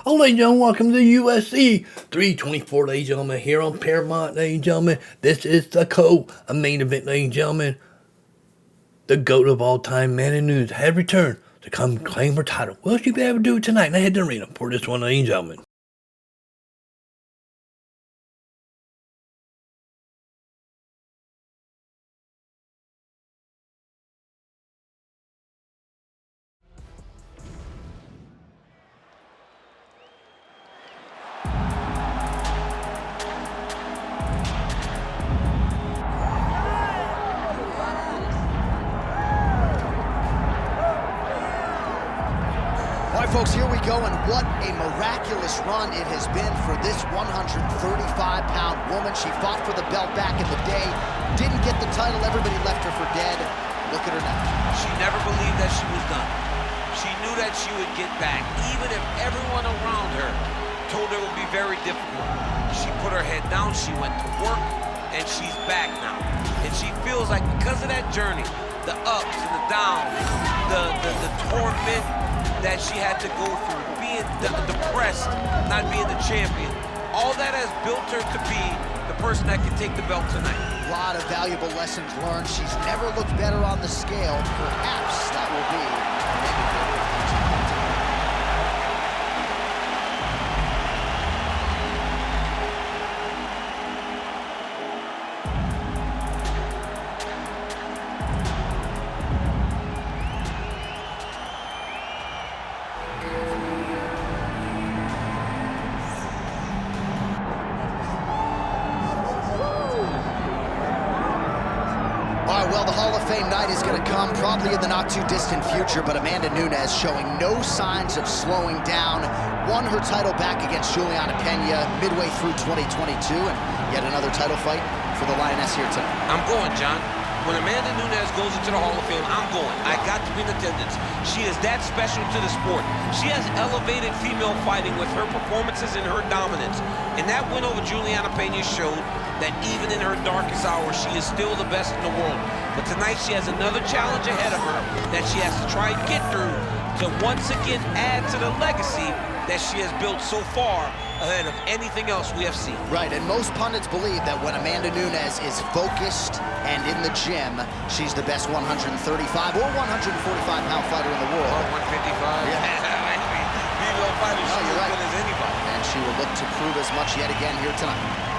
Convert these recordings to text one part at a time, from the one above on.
Oh, ladies and gentlemen, welcome to UFC 324, ladies and gentlemen, here on Paramount, ladies and gentlemen. This is the a main event, ladies and gentlemen. The GOAT of all time, Amanda Nunes, had returned to come claim her title. Will she be able to do it tonight? And I head to the arena for this one, ladies and gentlemen. Folks, here we go, and what a miraculous run it has been for this 135-pound woman. She fought for the belt back in the day, didn't get the title, everybody left her for dead. Look at her now. She never believed that she was done. She knew that she would get back, even if everyone around her told her it would be very difficult. She put her head down, she went to work, and she's back now. And she feels like because of that journey, the ups and the downs, the torment that she had to go through, being depressed, not being the champion. All that has built her to be the person that can take the belt tonight. A lot of valuable lessons learned. She's never looked better on the scale. Perhaps that will be maybe well, the Hall of Fame night is going to come probably in the not-too-distant future, but Amanda Nunes showing no signs of slowing down. Won her title back against Juliana Pena midway through 2022, and yet another title fight for the Lioness here tonight. I'm going, John. When Amanda Nunes goes into the Hall of Fame, I'm going. I got to be in attendance. She is that special to the sport. She has elevated female fighting with her performances and her dominance. And that win over Juliana Pena showed that even in her darkest hour, she is still the best in the world. But tonight she has another challenge ahead of her that she has to try and get through to once again add to the legacy that she has built so far ahead of anything else we have seen. Right, and most pundits believe that when Amanda Nunes is focused and in the gym, she's the best 135 or 145-pound fighter in the world. Or 155. Yeah. Female fighter, she's as good as anybody. And she will look to prove as much yet again here tonight.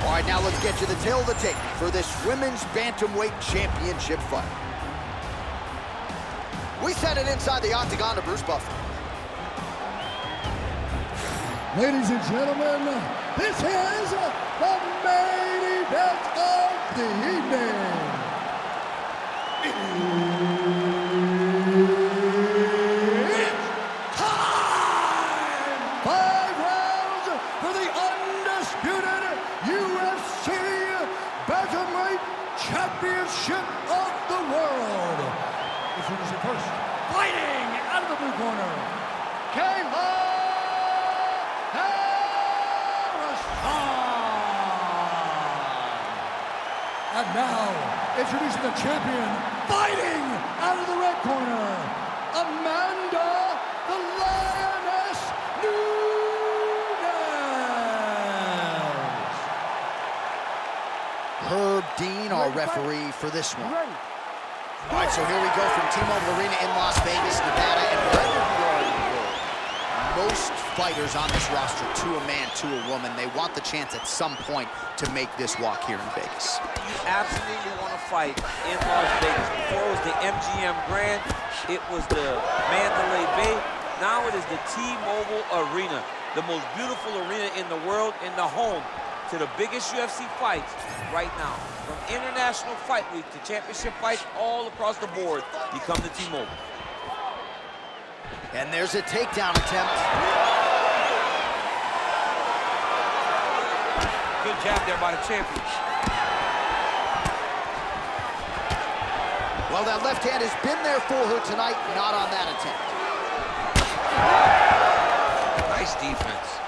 All right, now let's get you the tale of the tape for this women's Bantamweight championship fight. We send it inside the octagon to Bruce Buffer. Ladies and gentlemen, this is the main event of the evening. It's time! 5 rounds for the undisputed UFC Bantamweight Championship of the world. Introducing first, fighting out of the blue corner, Kayla Harrison. And now, introducing the champion, fighting out of the red corner, Amanda the Lioness Nunes. Herb Dean, our referee for this one. All right, so here we go from T-Mobile Arena in Las Vegas, Nevada, and wherever you are in the world, most fighters on this roster, to a man, to a woman, they want the chance at some point to make this walk here in Vegas. You absolutely want to fight in Las Vegas. Before it was the MGM Grand, it was the Mandalay Bay. Now it is the T-Mobile Arena, the most beautiful arena in the world, and the home to the biggest UFC fights right now. From International Fight Week to championship fights all across the board, you come to T-Mobile. And there's a takedown attempt. Good jab there by the champion. Well, that left hand has been there for her tonight, not on that attempt. Nice defense.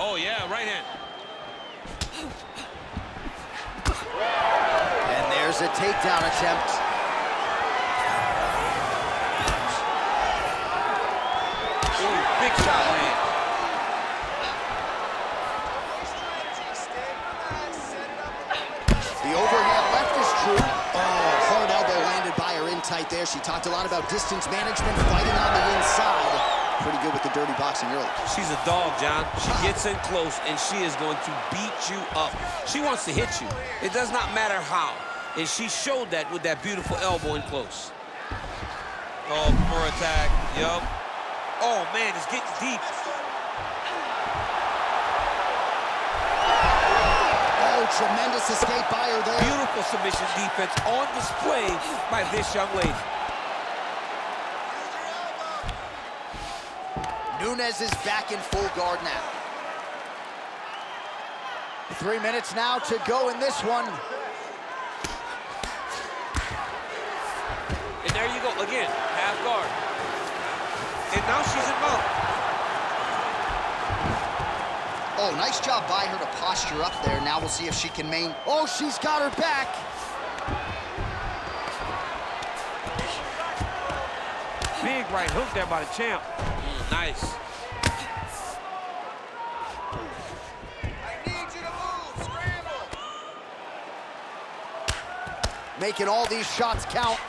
Oh, yeah, right hand. And there's a takedown attempt. Ooh, big shot land. The overhand left is true. Oh, hard elbow landed by her in tight there. She talked a lot about distance management, fighting on the inside. Pretty good with the dirty boxing early. She's a dog, John. She gets in close, and she is going to beat you up. She wants to hit you. It does not matter how. And she showed that with that beautiful elbow in close. Oh, for attack. Yup. Oh, man, it's getting deep. Oh, tremendous escape by her there. Beautiful submission defense on display by this young lady. Nunes is back in full guard now. 3 minutes now to go in this one. And there you go, again, half guard. And now she's in mount. Oh, nice job by her to posture up there. Now we'll see if she can Oh, she's got her back. Big right hook there by the champ. Nice. I need you to move, scramble. Making all these shots count.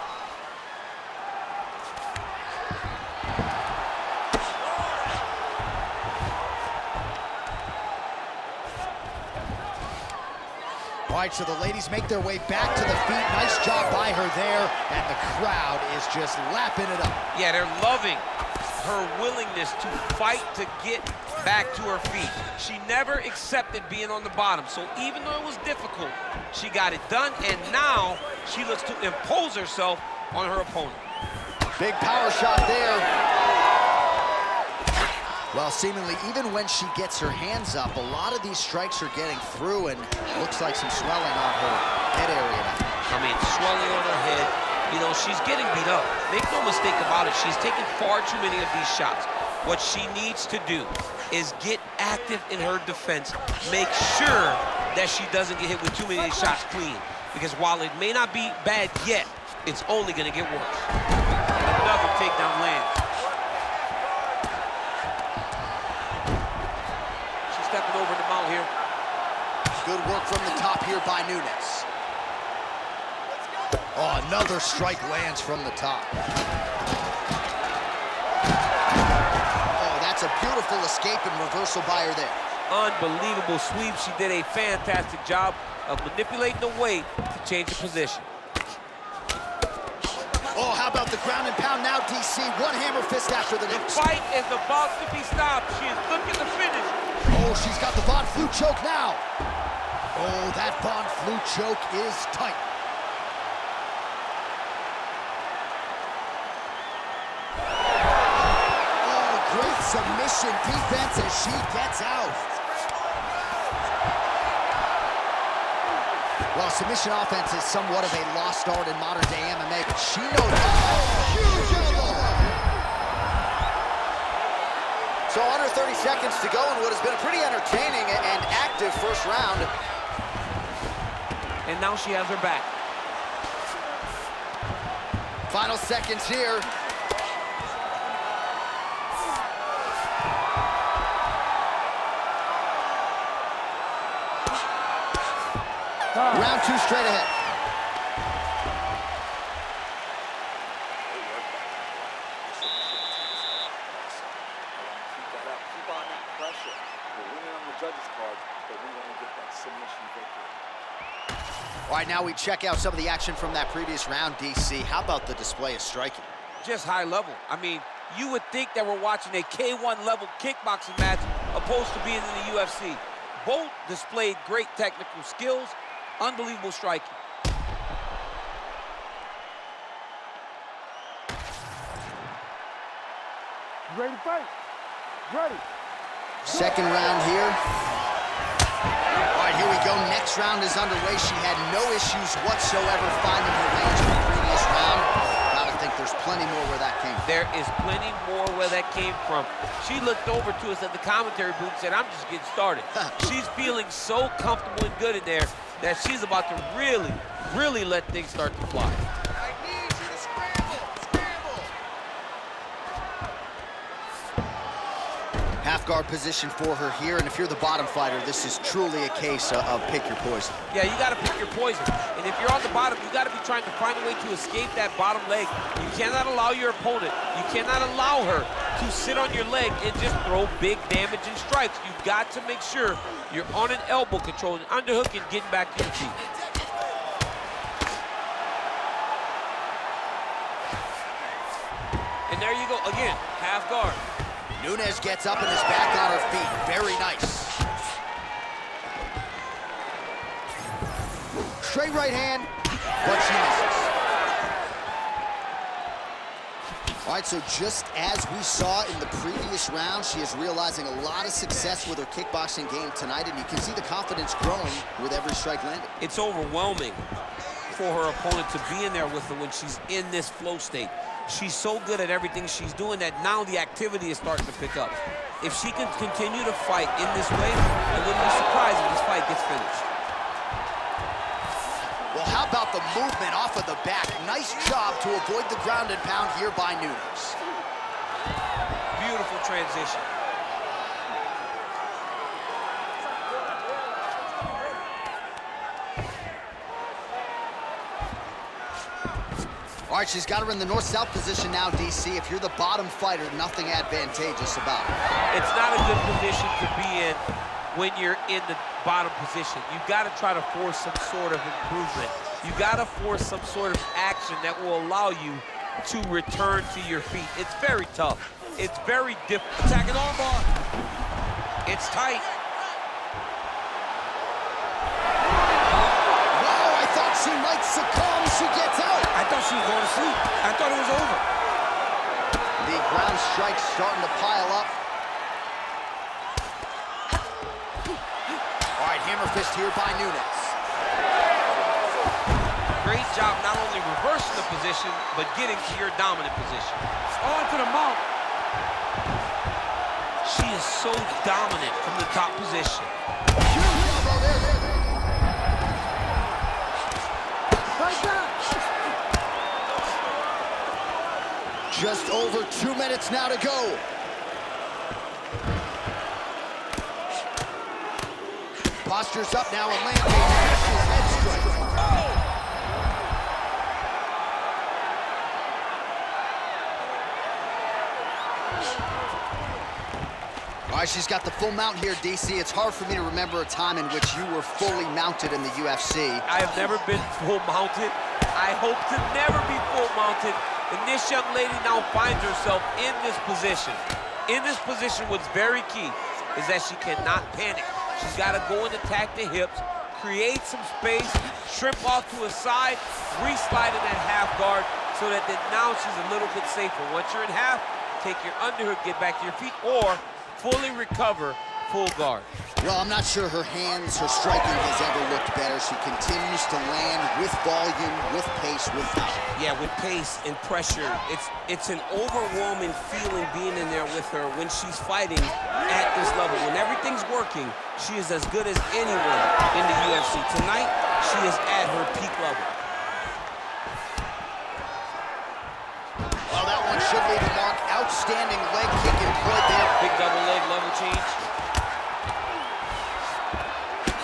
All right, so the ladies make their way back to the feet. Nice job by her there, and the crowd is just lapping it up. Yeah, they're loving her willingness to fight to get back to her feet. She never accepted being on the bottom, so even though it was difficult, she got it done, and now she looks to impose herself on her opponent. Big power shot there. Well, seemingly, even when she gets her hands up, a lot of these strikes are getting through, and looks like some swelling on her head area now. I mean, swelling on her head. You know, she's getting beat up. Make no mistake about it. She's taking far too many of these shots. What she needs to do is get active in her defense. Make sure that she doesn't get hit with too many of these shots clean. Because while it may not be bad yet, it's only going to get worse. Another takedown lands. She's stepping over the mount here. Good work from the top here by Nunes. Oh, another strike lands from the top. Oh, that's a beautiful escape and reversal by her there. Unbelievable sweep. She did a fantastic job of manipulating the weight to change the position. Oh, how about the ground and pound now, DC? One hammer fist after the next. The fight is about to be stopped. She is looking to finish. Oh, she's got the Von Flue choke now. Oh, that Von Flue choke is tight. Submission defense as she gets out. Well, submission offense is somewhat of a lost art in modern day MMA, but she knows. Oh, huge elbow! So under 30 seconds to go in what has been a pretty entertaining and active first round. And now she has her back. Final seconds here. Round two straight ahead. Keep on that pressure. We're winning on the judges' card, but we want to get that submission victory. All right, now we check out some of the action from that previous round, DC. How about the display of striking? Just high level. I mean, you would think that we're watching a K1 level kickboxing match opposed to being in the UFC. Both displayed great technical skills. Unbelievable striking. Ready to fight? Ready. Second round here. All right, here we go. Next round is underway. She had no issues whatsoever finding her range in the previous round. Gotta think there's plenty more where that there is plenty more where that came from. She looked over to us at the commentary booth and said, I'm just getting started. She's feeling so comfortable and good in there that she's about to really, really let things start to fly. I need you to scramble, scramble. Half guard position for her here, and if you're the bottom fighter, this is truly a case of pick your poison. Yeah, you gotta pick your poison. And if you're on the bottom, you gotta be trying to find a way to escape that bottom leg. You cannot allow your opponent, you cannot allow her to sit on your leg and just throw big damage and strikes. You've got to make sure you're on an elbow control, an underhook, and getting back to your feet. And there you go, again, half guard. Nunes gets up and is back on her feet. Very nice. Straight right hand, but she misses. All right, so just as we saw in the previous round, she is realizing a lot of success with her kickboxing game tonight, and you can see the confidence growing with every strike landed. It's overwhelming for her opponent to be in there with her when she's in this flow state. She's so good at everything she's doing that now the activity is starting to pick up. If she can continue to fight in this way, I wouldn't be surprised if this fight gets finished. Well, how about the movement off of the back? Nice job to avoid the ground and pound here by Nunes. Beautiful transition. All right, she's got her in the north-south position now, DC. If you're the bottom fighter, nothing advantageous about it. It's not a good position to be in when you're in the bottom position. You've got to try to force some sort of improvement. You got to force some sort of action that will allow you to return to your feet. It's very tough. It's very difficult. Attacking armbar. It's tight. Wow, I thought she might succumb. She gets out. I thought she was going to sleep. I thought it was over. The ground strikes starting to pile up. All right, hammer fist here by Nunes. Great job not only reversing the position, but getting to your dominant position. On to the mount. She is so dominant from the top position. Right back. Just over 2 minutes now to go. Postures up now and lands a vicious head strike. All right, she's got the full mount here, DC. It's hard for me to remember a time in which you were fully mounted in the UFC. I have never been full mounted. I hope to never be full mounted. And this young lady now finds herself in this position. In this position, what's very key is that she cannot panic. She's got to go and attack the hips, create some space, shrimp off to a side, re-slide in that half guard so that then now she's a little bit safer. Once you're in half, take your underhook, get back to your feet, or fully recover, full guard. Well, I'm not sure her hands, her striking has ever looked better. She continues to land with volume, with pace, with power. Yeah, with pace and pressure. It's an overwhelming feeling being in there with her when she's fighting at this level. When everything's working, she is as good as anyone in the UFC. Tonight, she is at her peak level. Well, that one should leave a mark. Outstanding leg kick employed there. Big double leg level change.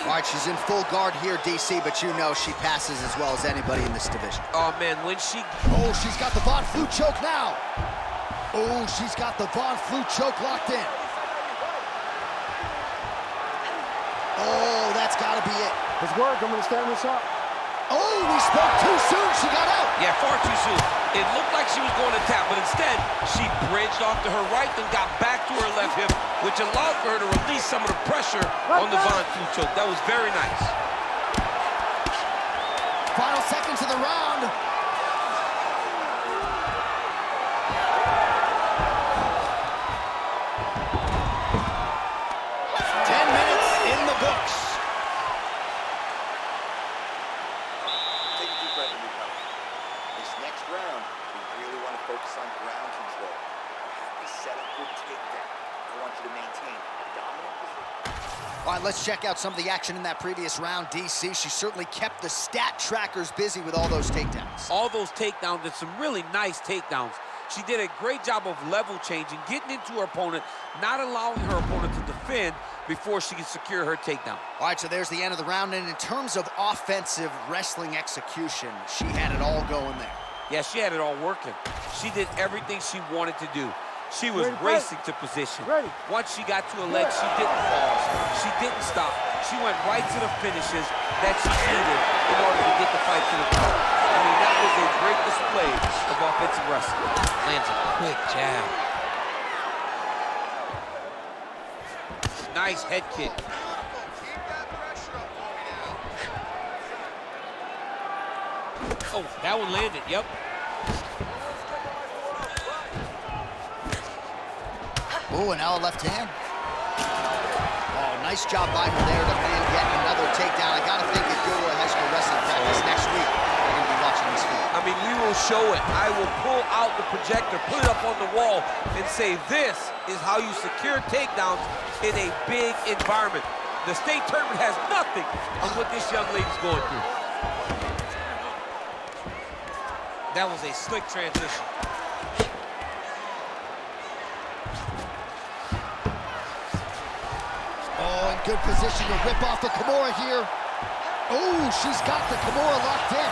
All right, she's in full guard here, DC, but you know she passes as well as anybody in this division. Oh, man, when she... Oh, she's got the Von Flue choke now. Oh, she's got the Von Flue choke locked in. Oh, that's got to be it. It's work. I'm going to stand this up. Oh, we spoke too soon. She got out. Yeah, far too soon. It looked like she was going to tap, but instead, she bridged off to her right, then got back to her left hip, which allowed for her to release some of the pressure on the Von Flue choke. That was very nice. Final seconds of the round. focus on ground control. You have to set a good takedown. I want you to maintain dominant position. All right, let's check out some of the action in that previous round. DC, she certainly kept the stat trackers busy with all those takedowns. All those takedowns and some really nice takedowns. She did a great job of level changing, getting into her opponent, not allowing her opponent to defend before she can secure her takedown. All right, so there's the end of the round, and in terms of offensive wrestling execution, she had it all going there. Yeah, she had it all working. She did everything she wanted to do. She was racing to position. Once she got to a leg, she didn't pause. She didn't stop. She went right to the finishes that she needed in order to get the fight to the top. I mean, that was a great display of offensive wrestling. Lands a quick jab. Nice head kick. Oh, that one landed, yep. Oh, and now a left hand. Oh, nice job by her there to land yet another takedown. I gotta think if you're a high school wrestling practice next week, you're gonna be watching this fight. I mean, we will show it. I will pull out the projector, put it up on the wall, and say, this is how you secure takedowns in a big environment. The state tournament has nothing on what this young lady's going through. That was a slick transition. Oh, in good position to rip off the Kimura here. Oh, she's got the Kimura locked in.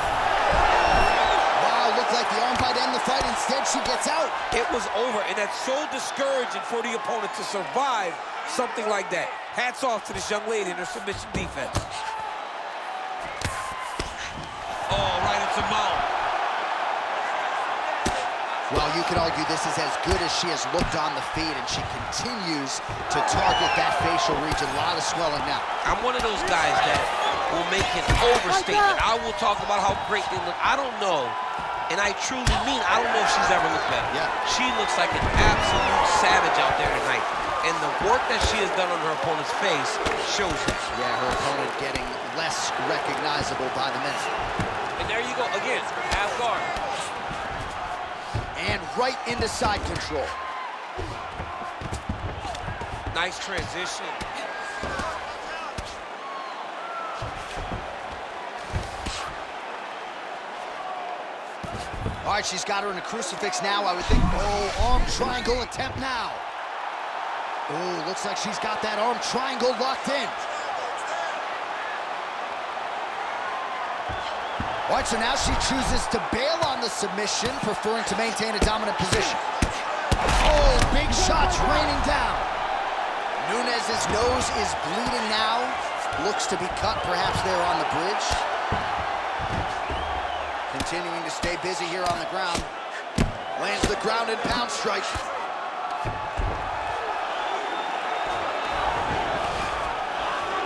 Wow, looked like the arm might end the fight. Instead, she gets out. It was over, and that's so discouraging for the opponent to survive something like that. Hats off to this young lady and her submission defense. Oh, right into mount. Well, you could argue this is as good as she has looked on the feet, and she continues to target that facial region. A lot of swelling now. I'm one of those guys that will make an overstatement. I will talk about how great they look. I don't know, and I truly mean I don't know if she's ever looked better. Yeah. She looks like an absolute savage out there tonight. And the work that she has done on her opponent's face shows it. Yeah, her opponent getting less recognizable by the minute. And there you go, again, half guard. And right into side control. Nice transition. All right, she's got her in a crucifix now. I would think, oh, arm triangle attempt now. Oh, looks like she's got that arm triangle locked in. All right, so now she chooses to bail on the submission, preferring to maintain a dominant position. Oh, big shots raining down. Nunes's nose is bleeding now. Looks to be cut, perhaps there on the bridge. Continuing to stay busy here on the ground. Lands the ground and pound strike.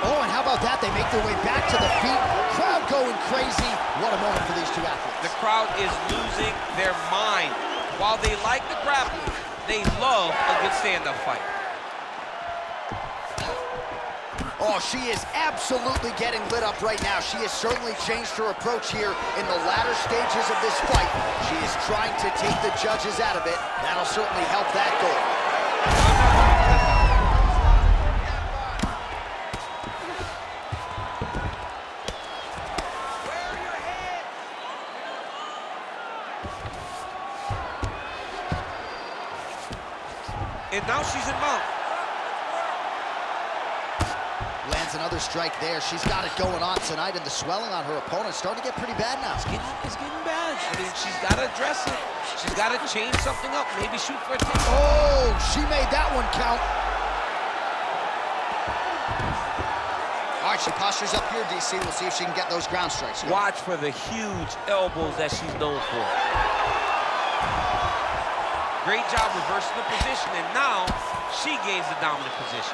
Oh, and how about that? They make their way back to the feet. Crowd going crazy. What a moment for these two athletes. The crowd is losing their mind. While they like the grappling, they love a good stand-up fight. Oh, she is absolutely getting lit up right now. She has certainly changed her approach here in the latter stages of this fight. She is trying to take the judges out of it. That'll certainly help that goal. And now she's in mount. Lands another strike there. She's got it going on tonight, and the swelling on her opponent is starting to get pretty bad now. It's getting bad. I mean, she's got to address it. She's got to change something up. Maybe shoot for a takedown. Oh, she made that one count. All right, she postures up here, DC. We'll see if she can get those ground strikes. Watch for the huge elbows that she's known for. Great job reversing the position, and now she gains the dominant position.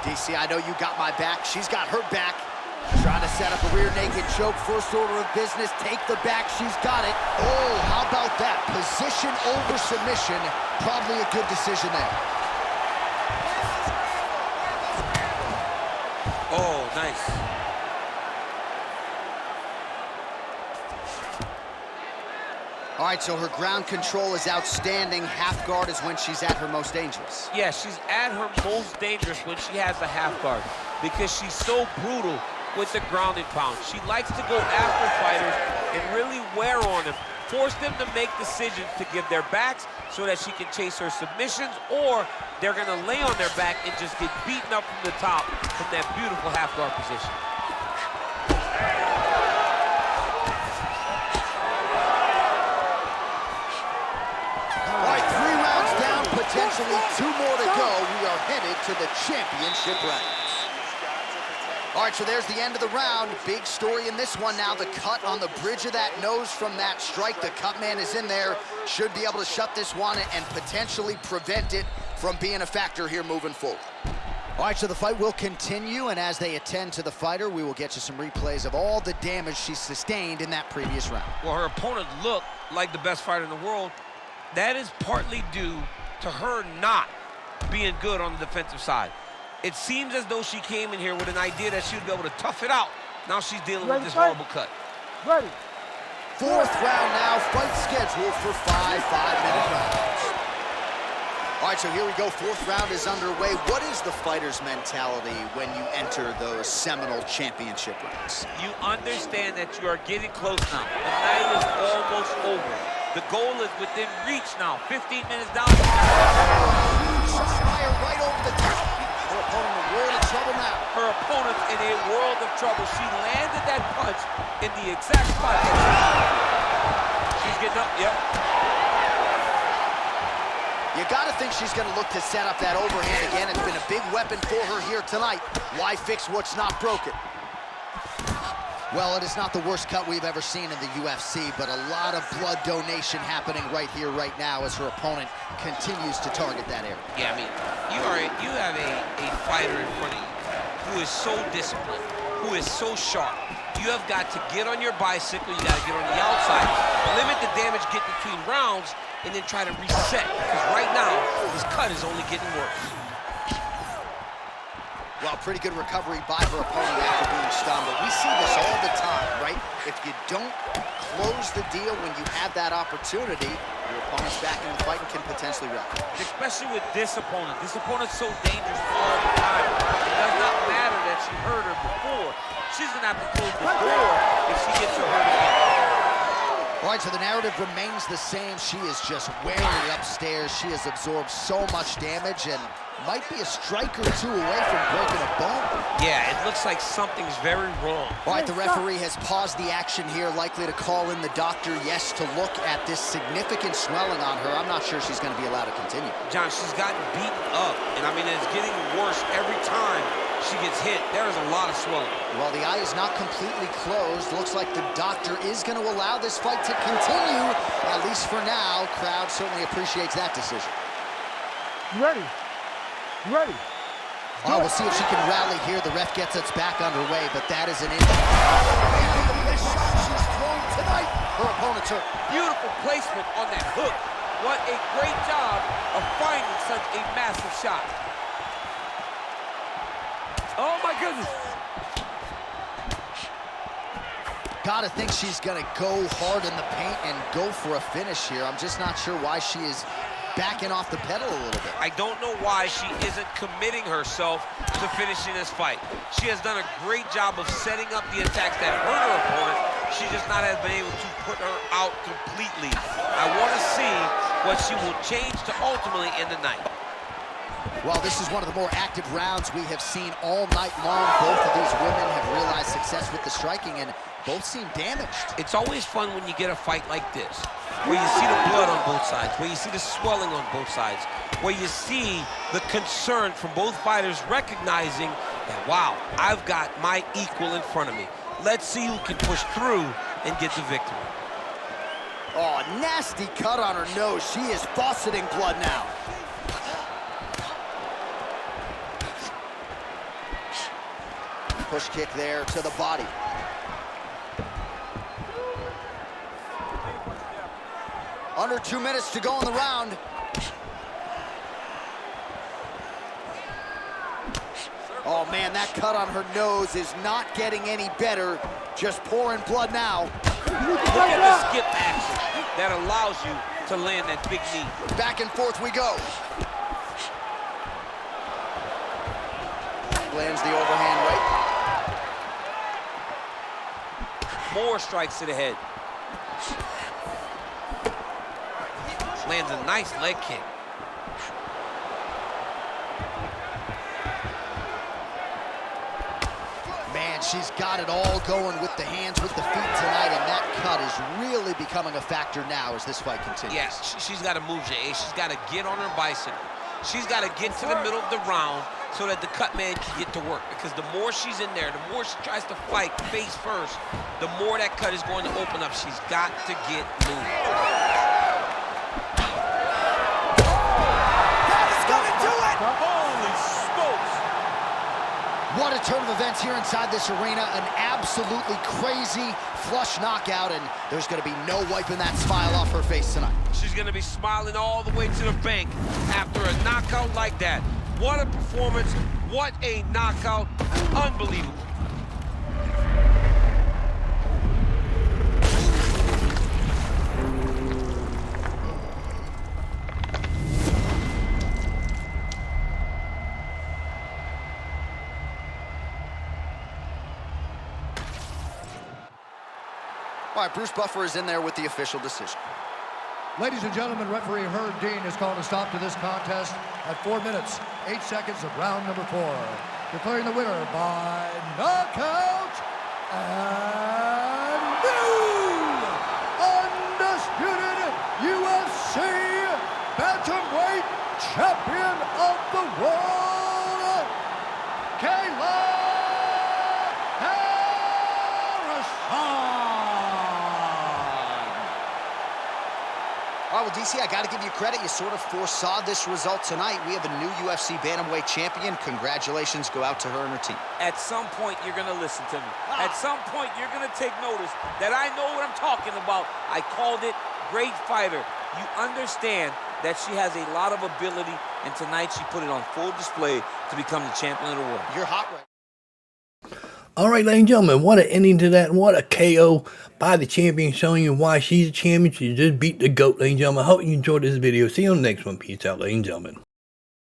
DC, I know you got my back. She's got her back. Trying to set up a rear naked choke. First order of business. Take the back. She's got it. Oh, how about that? Position over submission. Probably a good decision there. Oh, nice. All right, so her ground control is outstanding. Half guard is when she's at her most dangerous. Yeah, she's at her most dangerous when she has a half guard because she's so brutal with the ground and pound. She likes to go after fighters and really wear on them, force them to make decisions to give their backs so that she can chase her submissions, or they're gonna lay on their back and just get beaten up from the top from that beautiful half guard position. Potentially 2 more to go. We are headed to the championship rounds. All right, so there's the end of the round. Big story in this one now. The cut on the bridge of that nose from that strike. The cut man is in there. Should be able to shut this one and potentially prevent it from being a factor here moving forward. All right, so the fight will continue, and as they attend to the fighter, we will get you some replays of all the damage she sustained in that previous round. Well, her opponent looked like the best fighter in the world. That is partly due to her not being good on the defensive side. It seems as though she came in here with an idea that she would be able to tough it out. Now she's dealing with this horrible cut. Ready. 4th round now, fight scheduled for 5 5-minute rounds. All right, so here we go. 4th round is underway. What is the fighter's mentality when you enter those seminal championship rounds? You understand that you are getting close now. The night is almost over. The goal is within reach now. 15 minutes down. Shot fire right over the top. Her opponent in a world of trouble now. Her opponent's in a world of trouble. She landed that punch in the exact spot. She's getting up, yep. You gotta think she's gonna look to set up that overhand again. It's been a big weapon for her here tonight. Why fix what's not broken? Well, it is not the worst cut we've ever seen in the UFC, but a lot of blood donation happening right here, right now, as her opponent continues to target that area. Yeah, I mean, you have a fighter in front of you who is so disciplined, who is so sharp. You have got to get on your bicycle, you got to get on the outside, limit the damage, get between rounds, and then try to reset. Because right now, this cut is only getting worse. Well, pretty good recovery by her opponent after being stunned, but we see this all the time, right? If you don't close the deal when you have that opportunity, your opponent's back in the fight and can potentially wreck. Especially with this opponent. This opponent's so dangerous all the time. It does not matter that she hurt her before. She's gonna have to close the door if she gets her hurt again. All right, so the narrative remains the same. She is just wearing upstairs. She has absorbed so much damage and might be a strike or 2 away from breaking a bone. Yeah, it looks like something's very wrong. All right, the referee has paused the action here, likely to call in the doctor, yes, to look at this significant swelling on her. I'm not sure she's going to be allowed to continue. John, she's gotten beaten up, and I mean, it's getting worse every time she gets hit. There is a lot of swelling. Well, the eye is not completely closed. Looks like the doctor is going to allow this fight to continue, at least for now. Crowd certainly appreciates that decision. Ready. Ready. Oh, we'll see if she can rally here. The ref gets us back underway, but that is an injury. This shot she's throwing tonight. Her opponent's hurt. Beautiful placement on that hook. What a great job of finding such a massive shot. Oh my goodness. Gotta think she's gonna go hard in the paint and go for a finish here. I'm just not sure why she is backing off the pedal a little bit. I don't know why she isn't committing herself to finishing this fight. She has done a great job of setting up the attacks that hurt her opponent. She just not has been able to put her out completely. I want to see what she will change to ultimately end the night. Well, this is one of the more active rounds we have seen all night long. Both of these women have realized success with the striking, and both seem damaged. It's always fun when you get a fight like this, where you see the blood on both sides, where you see the swelling on both sides, where you see the concern from both fighters recognizing that, wow, I've got my equal in front of me. Let's see who can push through and get the victory. Oh, nasty cut on her nose. She is fauceting blood now. Push kick there to the body. Under 2 minutes to go in the round. Oh man, that cut on her nose is not getting any better. Just pouring blood now. Look at the skip action that allows you to land that big knee. Back and forth we go. Lands the overhand right. More strikes to the head. Lands a nice leg kick. Man, she's got it all going with the hands, with the feet tonight, and that cut is really becoming a factor now as this fight continues. Yes, she's got to move, Jay. She's got to get on her bicycle. She's got to get to the middle of the round so that the cut man can get to work. Because the more she's in there, the more she tries to fight face first, the more that cut is going to open up. She's got to get moving. That is going to do it! Holy smokes! What a turn of events here inside this arena. An absolutely crazy flush knockout, and there's going to be no wiping that smile off her face tonight. She's going to be smiling all the way to the bank after a knockout like that. What a performance. What a knockout. Unbelievable. All right, Bruce Buffer is in there with the official decision. Ladies and gentlemen, referee Herb Dean has called a stop to this contest at 4 minutes, 8 seconds of round number 4. Declaring the winner by knockout and new undisputed UFC Bantamweight Champion of the World, Kayla Harrison. All right, well, DC, I got to give you credit. You sort of foresaw this result tonight. We have a new UFC Bantamweight champion. Congratulations go out to her and her team. At some point, you're going to listen to me. At some point, you're going to take notice that I know what I'm talking about. I called it great fighter. You understand that she has a lot of ability, and tonight she put it on full display to become the champion of the world. You're hot right. All right, ladies and gentlemen, what an ending to that. What a KO by the champion, showing you why she's a champion. She just beat the GOAT, ladies and gentlemen. I hope you enjoyed this video. See you on the next one. Peace out, ladies and gentlemen.